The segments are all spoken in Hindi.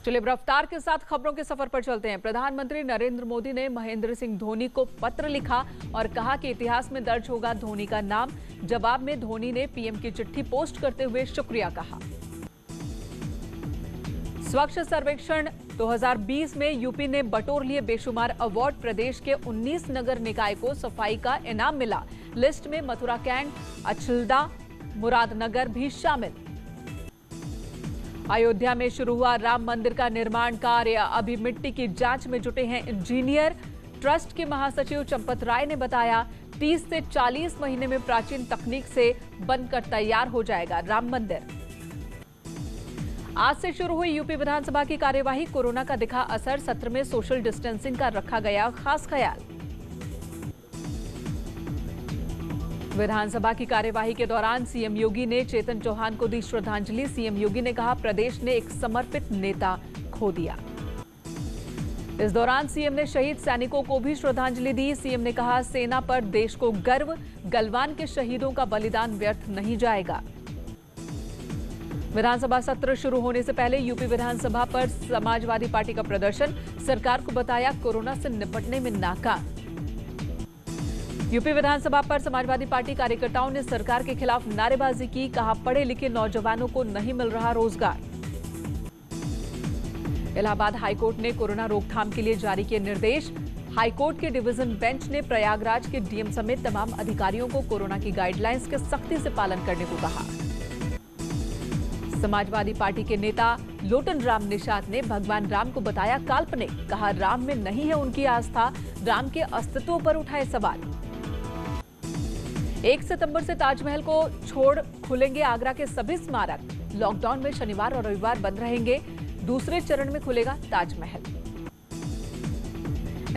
चलिए रफ्तार के साथ खबरों के सफर पर चलते हैं। प्रधानमंत्री नरेंद्र मोदी ने महेंद्र सिंह धोनी को पत्र लिखा और कहा कि इतिहास में दर्ज होगा धोनी का नाम। जवाब में धोनी ने पीएम की चिट्ठी पोस्ट करते हुए शुक्रिया कहा। स्वच्छ सर्वेक्षण 2020 में यूपी ने बटोर लिए बेशुमार अवार्ड। प्रदेश के 19 नगर निकाय को सफाई का इनाम मिला। लिस्ट में मथुरा कैंट, अछिल्दा, मुरादनगर भी शामिल। अयोध्या में शुरू हुआ राम मंदिर का निर्माण कार्य। अभी मिट्टी की जांच में जुटे हैं इंजीनियर। ट्रस्ट के महासचिव चंपत राय ने बताया 30 से 40 महीने में प्राचीन तकनीक से बनकर तैयार हो जाएगा राम मंदिर। आज से शुरू हुई यूपी विधानसभा की कार्यवाही। कोरोना का दिखा असर। सत्र में सोशल डिस्टेंसिंग का रखा गया खास ख्याल। विधानसभा की कार्यवाही के दौरान सीएम योगी ने चेतन चौहान को दी श्रद्धांजलि। सीएम योगी ने कहा प्रदेश ने एक समर्पित नेता खो दिया। इस दौरान सीएम ने शहीद सैनिकों को भी श्रद्धांजलि दी। सीएम ने कहा सेना पर देश को गर्व। गलवान के शहीदों का बलिदान व्यर्थ नहीं जाएगा। विधानसभा सत्र शुरू होने से पहले यूपी विधानसभा पर समाजवादी पार्टी का प्रदर्शन। सरकार को बताया कोरोना से निपटने में नाकाम। यूपी विधानसभा पर समाजवादी पार्टी कार्यकर्ताओं ने सरकार के खिलाफ नारेबाजी की। कहा पढ़े लिखे नौजवानों को नहीं मिल रहा रोजगार। इलाहाबाद हाईकोर्ट ने कोरोना रोकथाम के लिए जारी किए निर्देश। हाईकोर्ट के डिवीजन बेंच ने प्रयागराज के डीएम समेत तमाम अधिकारियों को कोरोना की गाइडलाइंस के सख्ती से पालन करने को कहा। समाजवादी पार्टी के नेता लोटन राम निषाद ने भगवान राम को बताया काल्पनिक। कहा राम में नहीं है उनकी आस्था। राम के अस्तित्व पर उठाए सवाल। 1 सितंबर से ताजमहल को छोड़ खुलेंगे आगरा के सभी स्मारक। लॉकडाउन में शनिवार और रविवार बंद रहेंगे। दूसरे चरण में खुलेगा ताजमहल।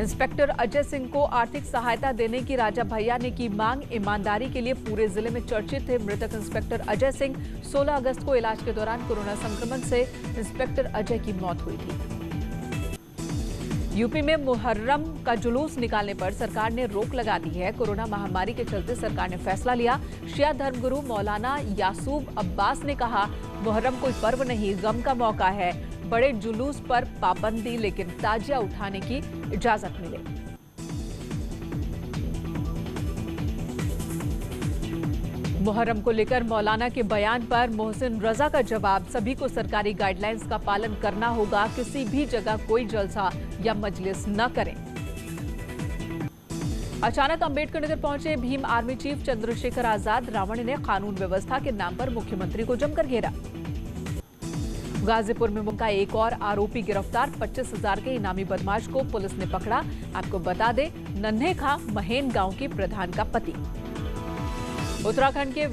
इंस्पेक्टर अजय सिंह को आर्थिक सहायता देने की राजा भैया ने की मांग। ईमानदारी के लिए पूरे जिले में चर्चित थे मृतक इंस्पेक्टर अजय सिंह। 16 अगस्त को इलाज के दौरान कोरोना संक्रमण से इंस्पेक्टर अजय की मौत हुई थी। यूपी में मुहर्रम का जुलूस निकालने पर सरकार ने रोक लगा दी है। कोरोना महामारी के चलते सरकार ने फैसला लिया। शिया धर्मगुरु मौलाना यासूब अब्बास ने कहा मुहर्रम कोई पर्व नहीं, गम का मौका है। बड़े जुलूस पर पाबंदी, लेकिन ताजिया उठाने की इजाजत मिले। मुहर्रम को लेकर मौलाना के बयान पर मोहसिन रजा का जवाब। सभी को सरकारी गाइडलाइंस का पालन करना होगा। किसी भी जगह कोई जलसा या मजलिस न करें। अचानक अंबेडकर नगर पहुंचे भीम आर्मी चीफ चंद्रशेखर आजाद। रावण ने कानून व्यवस्था के नाम पर मुख्यमंत्री को जमकर घेरा। गाजीपुर में का एक और आरोपी गिरफ्तार। 25,000 के इनामी बदमाश को पुलिस ने पकड़ा। आपको बता दें नन्हे खां महेन गांव के प्रधान का पति। उत्तराखंड के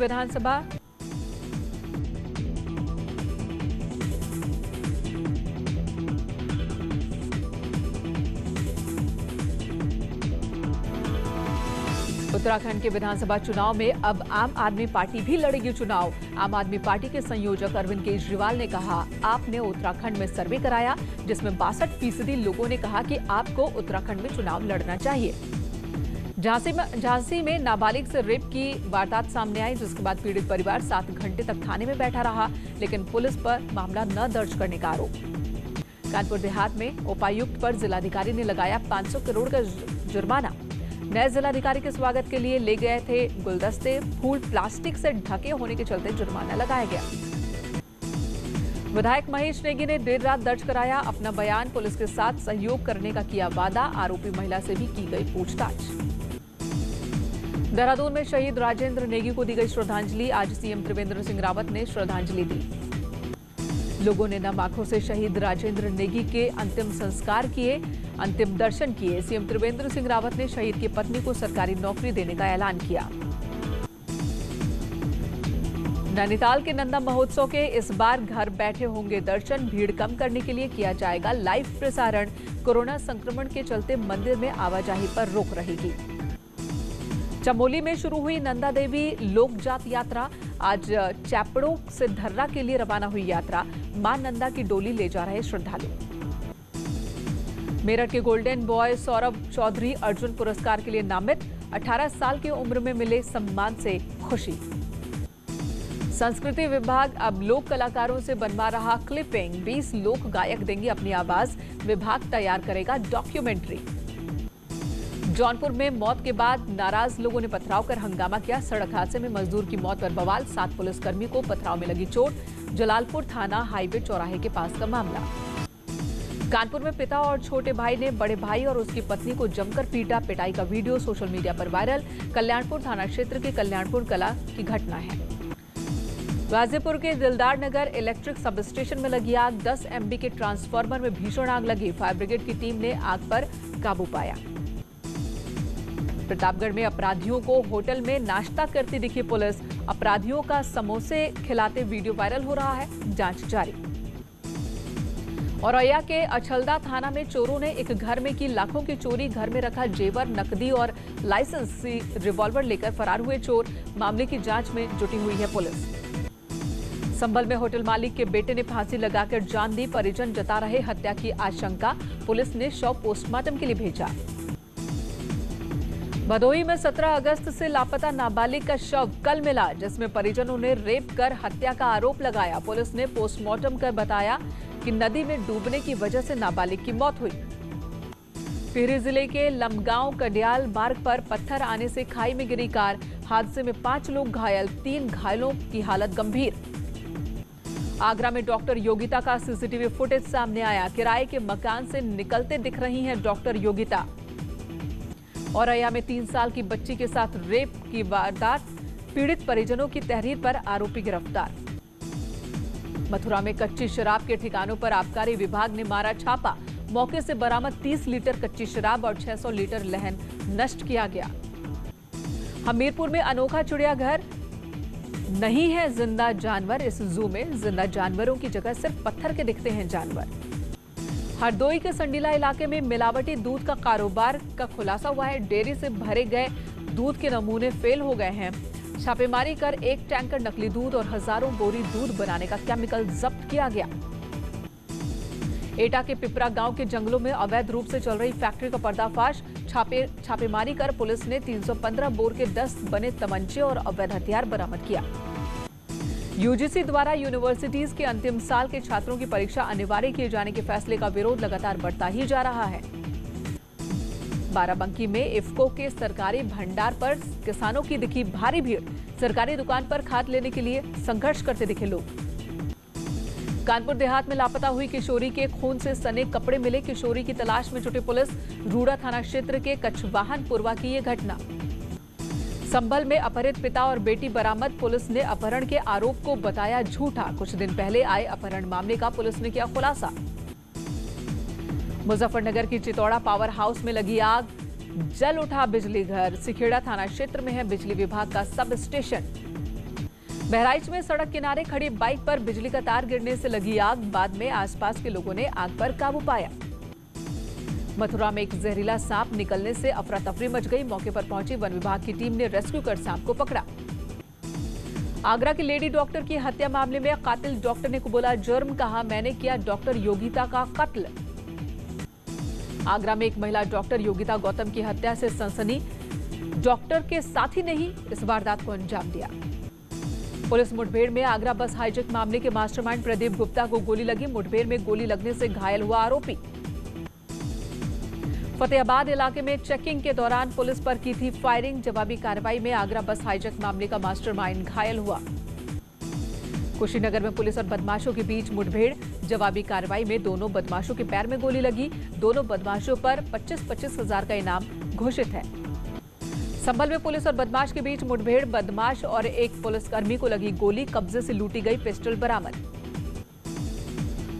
विधानसभा चुनाव में अब आम आदमी पार्टी भी लड़ेगी चुनाव। आम आदमी पार्टी के संयोजक अरविंद केजरीवाल ने कहा आपने उत्तराखंड में सर्वे कराया जिसमें 62% लोगों ने कहा कि आपको उत्तराखंड में चुनाव लड़ना चाहिए। झांसी में नाबालिग से रेप की वारदात सामने आई, जिसके बाद पीड़ित परिवार 7 घंटे तक थाने में बैठा रहा, लेकिन पुलिस पर मामला न दर्ज करने का आरोप। कानपुर देहात में उपायुक्त पर जिलाधिकारी ने लगाया 500 करोड़ का जुर्माना। नए जिलाधिकारी के स्वागत के लिए ले गए थे गुलदस्ते, फूल प्लास्टिक से ढके होने के चलते जुर्माना लगाया गया। विधायक महेश नेगी ने देर रात दर्ज कराया अपना बयान। पुलिस के साथ सहयोग करने का किया वादा। आरोपी महिला से भी की गई पूछताछ। देहरादून में शहीद राजेंद्र नेगी को दी गई श्रद्धांजलि। आज सीएम त्रिवेंद्र सिंह रावत ने श्रद्धांजलि दी। लोगों ने नम आंखों से शहीद राजेंद्र नेगी के अंतिम संस्कार किए, अंतिम दर्शन किए। सीएम त्रिवेंद्र सिंह रावत ने शहीद की पत्नी को सरकारी नौकरी देने का ऐलान किया। नैनीताल के नंदा महोत्सव के इस बार घर बैठे होंगे दर्शन। भीड़ कम करने के लिए किया जाएगा लाइव प्रसारण। कोरोना संक्रमण के चलते मंदिर में आवाजाही पर रोक रहेगी। चमोली में शुरू हुई नंदा देवी लोकजात यात्रा। आज चैपड़ों से धर्रा के लिए रवाना हुई यात्रा। मां नंदा की डोली ले जा रहे श्रद्धालु। मेरठ के गोल्डन बॉय सौरभ चौधरी अर्जुन पुरस्कार के लिए नामित। 18 साल की उम्र में मिले सम्मान से खुशी। संस्कृति विभाग अब लोक कलाकारों से बनवा रहा क्लिपिंग। 20 लोक गायक देंगे अपनी आवाज। विभाग तैयार करेगा डॉक्यूमेंट्री। जौनपुर में मौत के बाद नाराज लोगों ने पथराव कर हंगामा किया। सड़क हादसे में मजदूर की मौत पर बवाल। 7 पुलिसकर्मी को पथराव में लगी चोट। जलालपुर थाना हाईवे चौराहे के पास का मामला। कानपुर में पिता और छोटे भाई ने बड़े भाई और उसकी पत्नी को जमकर पीटा। पिटाई का वीडियो सोशल मीडिया पर वायरल। कल्याणपुर थाना क्षेत्र के कल्याणपुर कला की घटना है। गाजीपुर के दिलदार नगर इलेक्ट्रिक सब स्टेशन में लगी आग। 10 MB के ट्रांसफार्मर में भीषण आग लगी। फायर ब्रिगेड की टीम ने आग पर काबू पाया। प्रतापगढ़ में अपराधियों को होटल में नाश्ता करती दिखी पुलिस। अपराधियों का समोसे खिलाते वीडियो वायरल हो रहा है। जांच जारी। औरैया के अछलदा थाना में चोरों ने एक घर में की लाखों की चोरी। घर में रखा जेवर, नकदी और लाइसेंसी रिवॉल्वर लेकर फरार हुए चोर। मामले की जांच में जुटी हुई है पुलिस। संभल में होटल मालिक के बेटे ने फांसी लगाकर जान दी। परिजन जता रहे हत्या की आशंका। पुलिस ने शव पोस्टमार्टम के लिए भेजा। भदोही में 17 अगस्त से लापता नाबालिग का शव कल मिला, जिसमें परिजनों ने रेप कर हत्या का आरोप लगाया। पुलिस ने पोस्टमार्टम कर बताया कि नदी में डूबने की वजह से नाबालिग की मौत हुई। टिहरी जिले के लमगांव कडियाल मार्ग पर पत्थर आने से खाई में गिरी कार। हादसे में 5 लोग घायल, 3 घायलों की हालत गंभीर। आगरा में डॉक्टर योगिता का सीसीटीवी फुटेज सामने आया। किराए के मकान से निकलते दिख रही हैं डॉक्टर योगिता। औरैया में 3 साल की बच्ची के साथ रेप की वारदात। पीड़ित परिजनों की तहरीर पर आरोपी गिरफ्तार। मथुरा में कच्ची शराब के ठिकानों पर आबकारी विभाग ने मारा छापा। मौके से बरामद 30 लीटर कच्ची शराब और 600 लीटर लहन नष्ट किया गया। हमीरपुर में अनोखा चिड़ियाघर नहीं है जिंदा जानवर। इस जू में जिंदा जानवरों की जगह सिर्फ पत्थर के दिखते हैं जानवर। हरदोई के संडीला इलाके में मिलावटी दूध का कारोबार का खुलासा हुआ है। डेयरी से भरे गए दूध के नमूने फेल हो गए हैं। छापेमारी कर 1 टैंकर नकली दूध और हजारों बोरी दूध बनाने का केमिकल जब्त किया गया। एटा के पिपरा गांव के जंगलों में अवैध रूप से चल रही फैक्ट्री का पर्दाफाश। छापेमारी कर पुलिस ने 315 बोर के 10 बने तमंचे और अवैध हथियार बरामद किया। यूजीसी द्वारा यूनिवर्सिटीज के अंतिम साल के छात्रों की परीक्षा अनिवार्य किए जाने के फैसले का विरोध लगातार बढ़ता ही जा रहा है। बाराबंकी में इफ्को के सरकारी भंडार पर किसानों की दिखी भारी भीड़। सरकारी दुकान पर खाद लेने के लिए संघर्ष करते दिखे लोग। कानपुर देहात में लापता हुई किशोरी के खून से सने कपड़े मिले। किशोरी की तलाश में जुटी पुलिस। रूड़ा थाना क्षेत्र के कछवाहनपुरवा की ये घटना। संभल में अपहरित पिता और बेटी बरामद। पुलिस ने अपहरण के आरोप को बताया झूठा। कुछ दिन पहले आए अपहरण मामले का पुलिस ने किया खुलासा। मुजफ्फरनगर की चितौड़ा पावर हाउस में लगी आग। जल उठा बिजली घर। सिखेड़ा थाना क्षेत्र में है बिजली विभाग का सब स्टेशन। बहराइच में सड़क किनारे खड़ी बाइक पर बिजली का तार गिरने से लगी आग। बाद में आसपास के लोगों ने आग पर काबू पाया। मथुरा में एक जहरीला सांप निकलने से अफरा तफरी मच गई। मौके पर पहुंची वन विभाग की टीम ने रेस्क्यू कर सांप को पकड़ा। आगरा की लेडी डॉक्टर की हत्या मामले में कातिल डॉक्टर ने कबूला जुर्म। कहा, मैंने किया डॉक्टर योगिता का कत्ल। आगरा में एक महिला डॉक्टर योगिता गौतम की हत्या से सनसनी। डॉक्टर के साथी ने ही इस वारदात को अंजाम दिया। पुलिस मुठभेड़ में आगरा बस हाईजैक मामले के मास्टरमाइंड प्रदीप गुप्ता को गोली लगी। मुठभेड़ में गोली लगने से घायल हुआ आरोपी। फतेहाबाद इलाके में चेकिंग के दौरान पुलिस पर की थी फायरिंग। जवाबी कार्रवाई में आगरा बस हाईजैक मामले का मास्टरमाइंड घायल हुआ। कुशीनगर में पुलिस और बदमाशों के बीच मुठभेड़। जवाबी कार्रवाई में दोनों बदमाशों के पैर में गोली लगी। दोनों बदमाशों पर 25-25 हजार का इनाम घोषित है। संभल में पुलिस और बदमाश के बीच मुठभेड़। बदमाश और एक पुलिसकर्मी को लगी गोली। कब्जे से लूटी गई पिस्टल बरामद।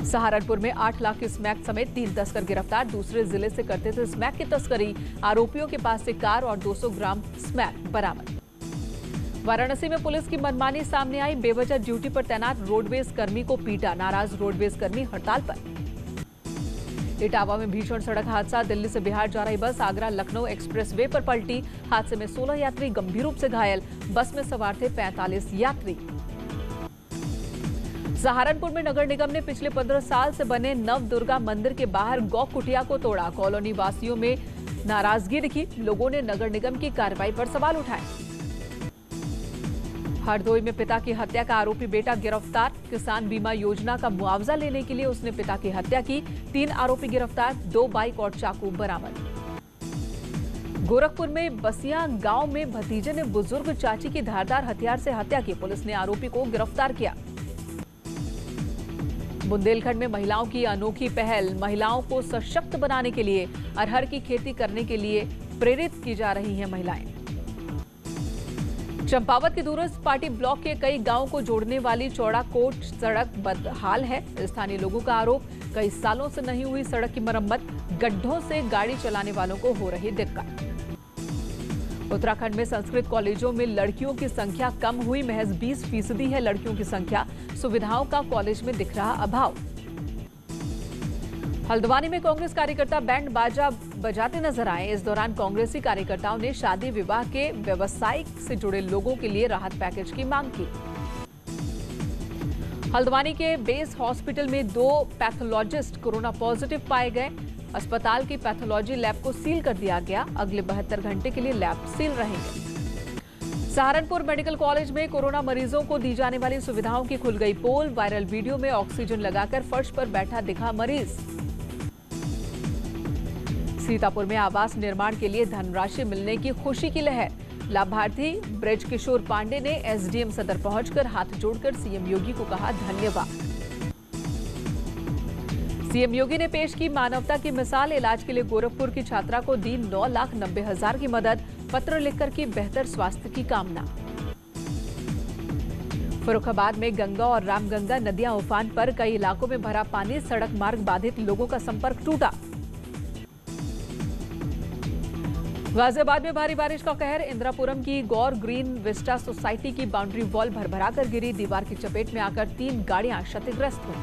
सहारनपुर में 8 लाख की स्मैक समेत 3 तस्कर गिरफ्तार। दूसरे जिले से करते थे स्मैक की तस्करी। आरोपियों के पास से कार और 200 ग्राम स्मैक बरामद। वाराणसी में पुलिस की मनमानी सामने आई। बेवजह ड्यूटी पर तैनात रोडवेज कर्मी को पीटा। नाराज रोडवेज कर्मी हड़ताल पर। इटावा में भीषण सड़क हादसा। दिल्ली से बिहार जा रही बस आगरा लखनऊ एक्सप्रेसवे पर पलटी। हादसे में 16 यात्री गंभीर रूप से घायल। बस में सवार थे 45 यात्री। सहारनपुर में नगर निगम ने पिछले 15 साल से बने नवदुर्गा मंदिर के बाहर गौ कुटिया को तोड़ा। कॉलोनी वासियों में नाराजगी दिखी। लोगों ने नगर निगम की कार्रवाई पर सवाल उठाए। हरदोई में पिता की हत्या का आरोपी बेटा गिरफ्तार। किसान बीमा योजना का मुआवजा लेने के लिए उसने पिता की हत्या की। 3 आरोपी गिरफ्तार, 2 बाइक और चाकू बरामद। गोरखपुर में बसिया गांव में भतीजे ने बुजुर्ग चाची की धारदार हथियार से हत्या की। पुलिस ने आरोपी को गिरफ्तार किया। बुंदेलखंड में महिलाओं की अनोखी पहल। महिलाओं को सशक्त बनाने के लिए अरहर की खेती करने के लिए प्रेरित की जा रही हैं महिलाएं। चंपावत के दूरस्थ पाटी ब्लॉक के कई गांवों को जोड़ने वाली चौड़ा कोट सड़क बदहाल है। स्थानीय लोगों का आरोप, कई सालों से नहीं हुई सड़क की मरम्मत, गड्ढों से गाड़ी चलाने वालों को हो रही दिक्कत। उत्तराखंड में संस्कृत कॉलेजों में लड़कियों की संख्या कम हुई। महज 20% है लड़कियों की संख्या। सुविधाओं का कॉलेज में दिख रहा अभाव। हल्द्वानी में कांग्रेस कार्यकर्ता बैंड बाजा बजाते नजर आए। इस दौरान कांग्रेसी कार्यकर्ताओं ने शादी विवाह के व्यवसायिक से जुड़े लोगों के लिए राहत पैकेज की मांग की। हल्द्वानी के बेस हॉस्पिटल में 2 पैथोलॉजिस्ट कोरोना पॉजिटिव पाए गए। अस्पताल की पैथोलॉजी लैब को सील कर दिया गया। अगले 72 घंटे के लिए लैब सील रहेंगे। सहारनपुर मेडिकल कॉलेज में कोरोना मरीजों को दी जाने वाली सुविधाओं की खुल गई पोल। वायरल वीडियो में ऑक्सीजन लगाकर फर्श पर बैठा दिखा मरीज। सीतापुर में आवास निर्माण के लिए धनराशि मिलने की खुशी की लहर। लाभार्थी ब्रज किशोर पांडे ने एसडीएम सदर पहुंचकर हाथ जोड़कर सीएम योगी को कहा धन्यवाद। सीएम योगी ने पेश की मानवता की मिसाल। इलाज के लिए गोरखपुर की छात्रा को दी 9,90,000 की मदद। पत्र लिखकर की बेहतर स्वास्थ्य की कामना। फर्रुखाबाद में गंगा और रामगंगा नदियां उफान पर। कई इलाकों में भरा पानी। सड़क मार्ग बाधित, लोगों का संपर्क टूटा। गाजियाबाद में भारी बारिश का कहर। इंदिरापुरम की गौर ग्रीन विस्टा सोसाइटी की बाउंड्री वॉल भरभरा कर गिरी। दीवार की चपेट में आकर 3 गाड़ियां क्षतिग्रस्त हुई।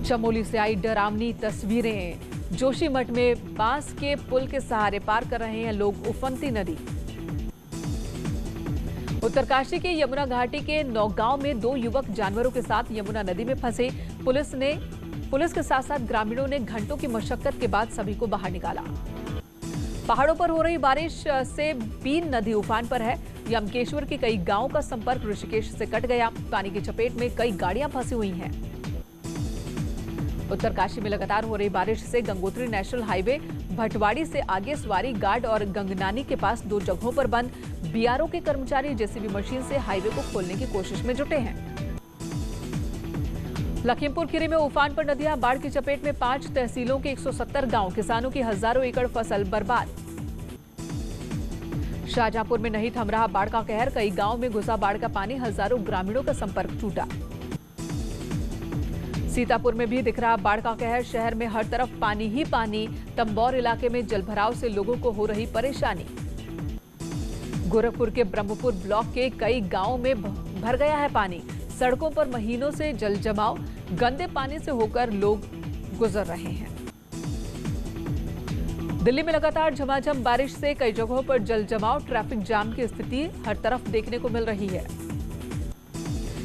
चमोली से आई डरावनी तस्वीरें। जोशीमठ में बांस के पुल के सहारे पार कर रहे हैं लोग उफनती नदी। उत्तरकाशी के यमुना घाटी के नौगांव में 2 युवक जानवरों के साथ यमुना नदी में फंसे। पुलिस के साथ साथ ग्रामीणों ने घंटों की मशक्कत के बाद सभी को बाहर निकाला। पहाड़ों पर हो रही बारिश से बीन नदी उफान पर है। यमकेश्वर के कई गांवों का संपर्क ऋषिकेश से कट गया। पानी की चपेट में कई गाड़ियां फंसी हुई हैं। उत्तरकाशी में लगातार हो रही बारिश से गंगोत्री नेशनल हाईवे भटवाड़ी से आगे सवारी गार्ड और गंगनानी के पास 2 जगहों पर बंद। बीआरओ के कर्मचारी जेसीबी मशीन से हाईवे को खोलने की कोशिश में जुटे हैं। लखीमपुर खीरी में उफान पर नदियां। बाढ़ की चपेट में 5 तहसीलों के 170 गांव। किसानों की हजारों एकड़ फसल बर्बाद। शाहजहांपुर में नहीं थम रहा बाढ़ का कहर। कई गांव में घुसा बाढ़ का पानी। हजारों ग्रामीणों का संपर्क टूटा। सीतापुर में भी दिख रहा बाढ़ का कहर। शहर में हर तरफ पानी ही पानी। तंबौर इलाके में जलभराव से लोगों को हो रही परेशानी। गोरखपुर के ब्रह्मपुर ब्लॉक के कई गांवों में भर गया है पानी। सड़कों पर महीनों से जल जमाव। गंदे पानी से होकर लोग गुजर रहे हैं। दिल्ली में लगातार झमाझम बारिश से कई जगहों पर जल जमाव। ट्रैफिक जाम की स्थिति हर तरफ देखने को मिल रही है।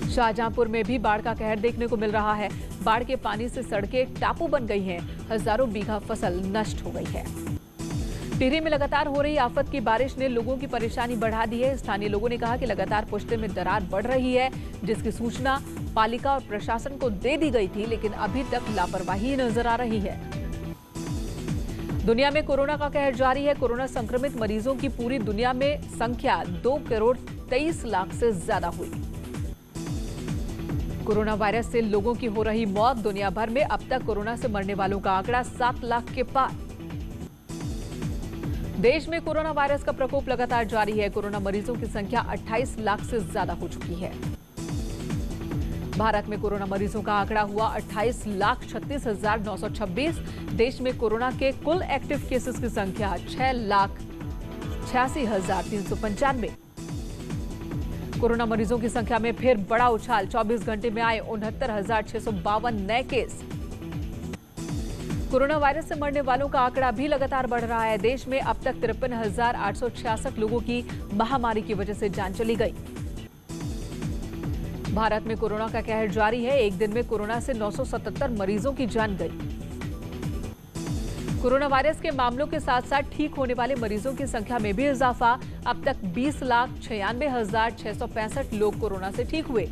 शाहजहांपुर में भी बाढ़ का कहर देखने को मिल रहा है। बाढ़ के पानी से सड़कें टापू बन गई हैं। हजारों बीघा फसल नष्ट हो गई है। टिहरी में लगातार हो रही आफत की बारिश ने लोगों की परेशानी बढ़ा दी है। स्थानीय लोगों ने कहा कि लगातार पुश्ते में दरार बढ़ रही है, जिसकी सूचना पालिका और प्रशासन को दे दी गई थी, लेकिन अभी तक लापरवाही नजर आ रही है। दुनिया में कोरोना का कहर जारी है। कोरोना संक्रमित मरीजों की पूरी दुनिया में संख्या 2,23,00,000 से ज्यादा हुई। कोरोना वायरस से लोगों की हो रही मौत। दुनिया भर में अब तक कोरोना से मरने वालों का आंकड़ा 7 लाख के पार। देश में कोरोना वायरस का प्रकोप लगातार जारी है। कोरोना मरीजों की संख्या 28 लाख से ज्यादा हो चुकी है। भारत में कोरोना मरीजों का आंकड़ा हुआ 28,36,926। देश में कोरोना के कुल एक्टिव केसेस की संख्या 6,86,395। कोरोना मरीजों की संख्या में फिर बड़ा उछाल। 24 घंटे में आए 69,652 नए केस। कोरोना वायरस से मरने वालों का आंकड़ा भी लगातार बढ़ रहा है। देश में अब तक 53,866 लोगों की महामारी की वजह से जान चली गई। भारत में कोरोना का कहर जारी है। एक दिन में कोरोना से 977 मरीजों की जान गई। कोरोना वायरस के मामलों के साथ साथ ठीक होने वाले मरीजों की संख्या में भी इजाफा। अब तक 20,96,665 लोग कोरोना से ठीक हुए।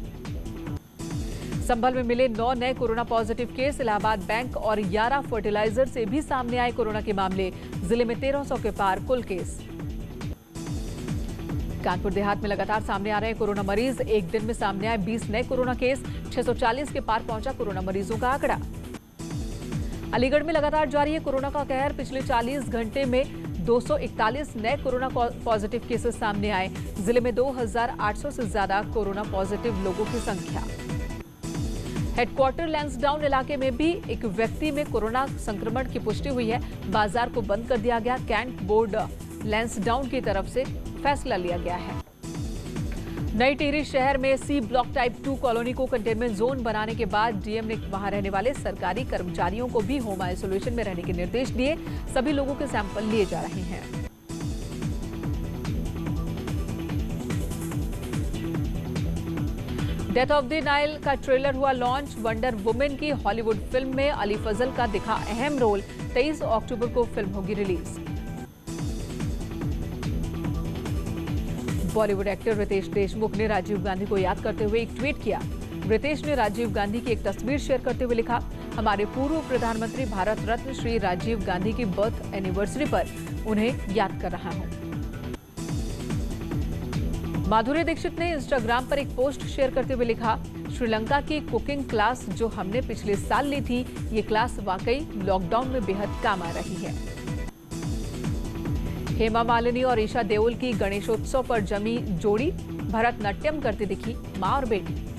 संभल में मिले 9 नए corona positive case. Allahabad bank और यारा फर्टिलाइजर से भी सामने आए कोरोना के मामले। जिले में 1300 के पार कुल केस। कानपुर देहात में लगातार सामने आ रहे हैं कोरोना मरीज। एक दिन में सामने आए 20 नए कोरोना केस। 640 के पार पहुंचा कोरोना मरीजों का आंकड़ा। अलीगढ़ में लगातार जारी है कोरोना का कहर। पिछले 40 घंटे में 241 नए कोरोना पॉजिटिव केसेस सामने आए। जिले में 2800 से ज्यादा कोरोना पॉजिटिव लोगों की संख्या। हेडक्वार्टर लैंसडाउन इलाके में भी एक व्यक्ति में कोरोना संक्रमण की पुष्टि हुई है। बाजार को बंद कर दिया गया। कैंट बोर्ड लैंसडाउन की तरफ से फैसला लिया गया है। नई टिहरी शहर में सी ब्लॉक टाइप 2 कॉलोनी को कंटेनमेंट जोन बनाने के बाद डीएम ने वहां रहने वाले सरकारी कर्मचारियों को भी होम आइसोलेशन में रहने के निर्देश दिए। सभी लोगों के सैंपल लिए जा रहे हैं। डेथ ऑफ द नाइल का ट्रेलर हुआ लॉन्च। वंडर वुमेन की हॉलीवुड फिल्म में अली फजल का दिखा अहम रोल। 23 अक्टूबर को फिल्म होगी रिलीज। बॉलीवुड एक्टर रितेश देशमुख ने राजीव गांधी को याद करते हुए एक ट्वीट किया। रितेश ने राजीव गांधी की एक तस्वीर शेयर करते हुए लिखा, हमारे पूर्व प्रधानमंत्री भारत रत्न श्री राजीव गांधी की बर्थ एनिवर्सरी पर उन्हें याद कर रहा हूं। माधुरी दीक्षित ने इंस्टाग्राम पर एक पोस्ट शेयर करते हुए लिखा, श्रीलंका की कुकिंग क्लास जो हमने पिछले साल ली थी, ये क्लास वाकई लॉकडाउन में बेहद काम आ रही है। हेमा मालिनी और ईशा देओल की गणेशोत्सव पर जमी जोड़ी। भरतनाट्यम करती दिखी मां और बेटी।